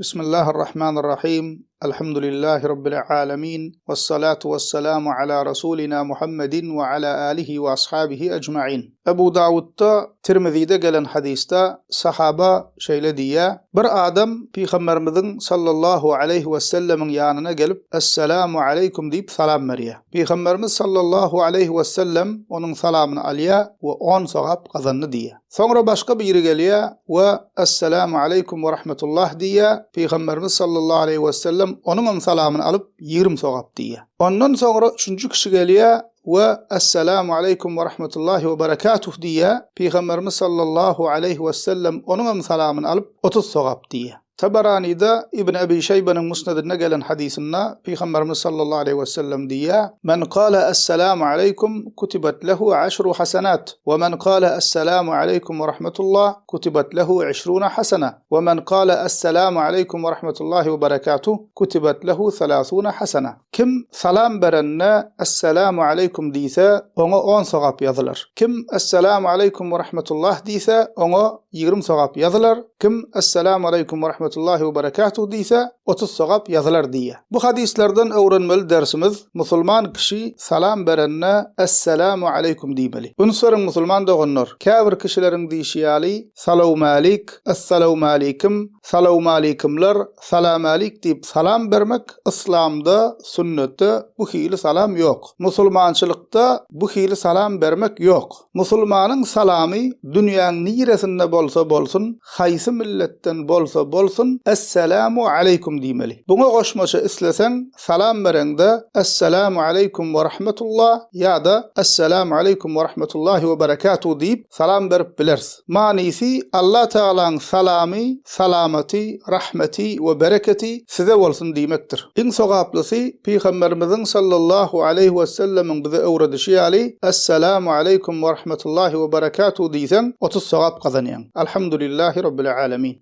بسم الله الرحمن الرحيم. الحمد لله رب العالمين، والصلاة والسلام على رسولنا محمد وعلى آله وأصحابه أجمعين. أبو داود ترمذي دقلن حديثتا صحابة شيلدية بر آدم في خمرمذن صلى الله عليه وسلم ياننا قلب السلام عليكم ديب سلام مريا في خمرمذ صلى الله عليه وسلم ونن سلام عليا وعن صغاب قذن ديا ثمر باشق بيرغليا والسلام عليكم ورحمة الله ديا في خمرمذ صلى الله عليه وسلم onun salamını alıp 20 sogap diye. Ondan sonra 3. kişi geliyor ve Esselamu Aleyküm ve Rahmetullahi ve Berekatuh diye. Peygamberimiz sallallahu aleyhi ve sellem onun salamını alıp 30 sogap diye. Tabarani'da İbn Abi Şeybe'nin musnadına gelen hadisinde Peygamberimiz sallallahu aleyhi ve sellem diye: "Men qala Esselamu Aleyküm kutibat lehu 10 hasenat ve men qala Esselamu Aleyküm ve Rahmetullah kutibat lehu 20 hasene ve men qala Esselamu Aleyküm ve Rahmetullahi ve Berekatuh kutibat lehu 30 hasene." Kim salam berenne Esselamu Aleyküm diyse ona 10 sevap yazılır. Kim Esselamu Aleyküm ve Rahmetullah diyse ona 20 sevap yazılır. Kim Esselamu Aleyküm ve Rahmetullahi ve Berekatuh diyse 30 sevap yazılır diye. Bu hadislerden öğrenmeli dersimiz Müslüman kişi salam berenne Esselamu Aleyküm diymeli. Bunu sorun Müslüman doğunur. Kâfir kişilerin dişiyali Salamu Aleik, Esselamu Aleyküm, Salamu Aleykümler, Salam Aleik deyip salam vermek İslam'da, sünnette bu hili salam yok. Müslümançılıkta bu hili salam vermek yok. Müslümanın salamı dünyanın niresinde bolsa bolsun, haysi milletten bolsa bolsun, Esselamu Aleyküm diymeli. Buna koşmaşı islesen salam verende Esselamu Aleyküm ve Rahmetullah ya da Esselamu Aleyküm ve Rahmetullahi ve Berekatuh deyip salam verip biliriz. Manisi Allah Teala'nın salamı, salameti, rahmeti ve bereketi size olsun demektir. En sogaplısı Peygamberimizin sallallahu aleyhi ve sellemin bize öğretişi ali Esselamu Aleyküm ve Rahmetullahi ve Berekatuh diysen 30 sogap kazanıyan. Elhamdülillahi Rabbil Alemin.